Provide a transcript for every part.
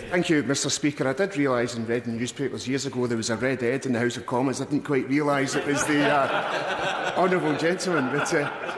Thank you, Mr Speaker. I did realise and read in newspapers years ago there was a red Ed in the House of Commons. I didn't quite realise it was the honourable gentleman. But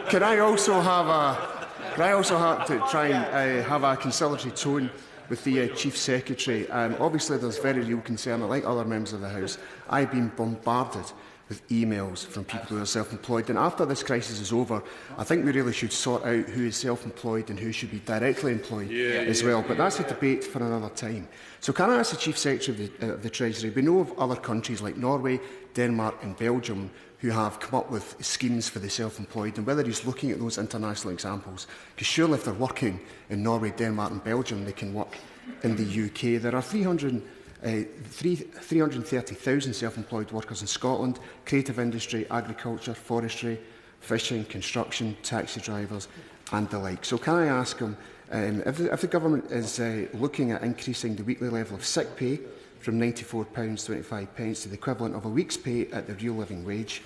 can I also have to try and have a conciliatory tone with the Chief Secretary? Obviously, there's very real concern. Like other members of the House, I've been bombarded with emails from people who are self-employed. And after this crisis is over, I think we really should sort out who is self-employed and who should be directly employed as well. But that's a debate for another time. So can I ask the Chief Secretary of the Treasury, we know of other countries like Norway, Denmark and Belgium who have come up with schemes for the self-employed, and whether he's looking at those international examples. Because surely if they're working in Norway, Denmark and Belgium, they can work in the UK. There are 330,000 self-employed workers in Scotland: creative industry, agriculture, forestry, fishing, construction, taxi drivers and the like. So can I ask him if the government is looking at increasing the weekly level of sick pay from £94.25 to the equivalent of a week's pay at the real living wage?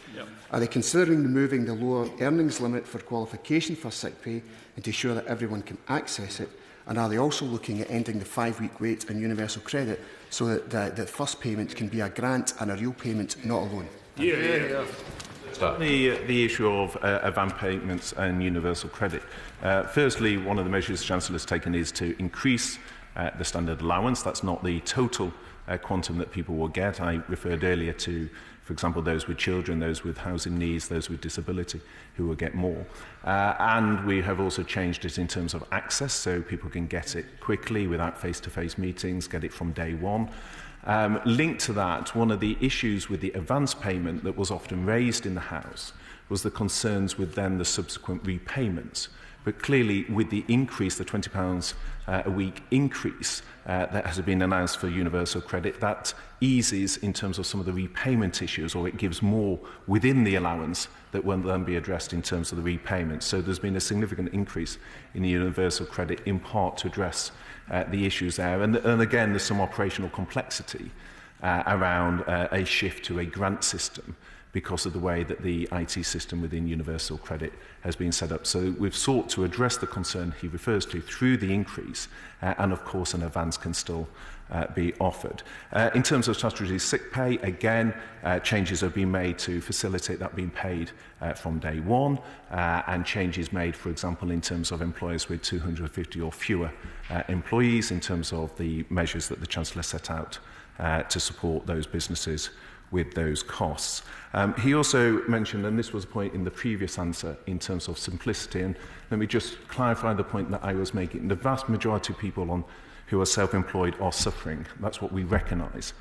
Are they considering removing the lower earnings limit for qualification for sick pay and to ensure that everyone can access it? And are they also looking at ending the 5-week wait and universal credit so that the first payment can be a grant and a real payment, not a loan? The issue of advance payments and universal credit. Firstly, one of the measures the Chancellor has taken is to increase the standard allowance. That's not the total quantum that people will get. I referred earlier to, for example, those with children, those with housing needs, those with disability, who will get more. And we have also changed it in terms of access, so people can get it quickly without face-to-face meetings, get it from day one. Linked to that, one of the issues with the advance payment that was often raised in the House was the concerns with then the subsequent repayments. But clearly, with the increase, the £20 a week increase that has been announced for universal credit, that eases in terms of some of the repayment issues, or it gives more within the allowance that will then be addressed in terms of the repayments. So there's been a significant increase in the universal credit, in part to address the issues there. And again, there's some operational complexity around a shift to a grant system because of the way that the IT system within universal credit has been set up. So we've sought to address the concern he refers to through the increase, and of course an advance can still be offered. In terms of statutory sick pay, again, changes have been made to facilitate that being paid from day one, and changes made, for example, in terms of employers with 250 or fewer employees, in terms of the measures that the Chancellor set out to support those businesses with those costs. He also mentioned, and this was a point in the previous answer, in terms of simplicity, and let me just clarify the point that I was making. The vast majority of people who are self-employed are suffering. That's what we recognise.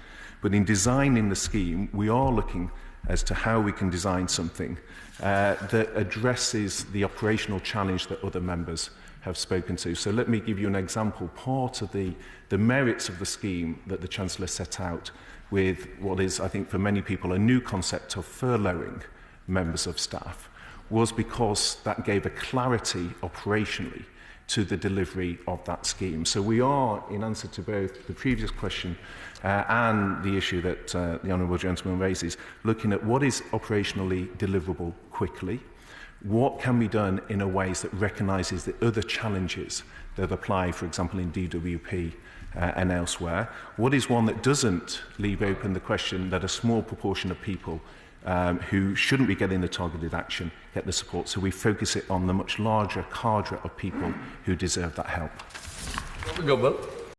But in designing the scheme, we are looking as to how we can design something that addresses the operational challenge that other members have spoken to. So let me give you an example. Part of the merits of the scheme that the Chancellor set out with what is, I think, for many people, a new concept of furloughing members of staff was because that gave a clarity operationally to the delivery of that scheme. So we are, in answer to both the previous question and the issue that the Honourable Gentleman raises, looking at what is operationally deliverable quickly, what can be done in a way that recognises the other challenges that apply, for example, in DWP and elsewhere. What is one that doesn't leave open the question that a small proportion of people who shouldn't be getting the targeted action get the support? So we focus it on the much larger cadre of people who deserve that help.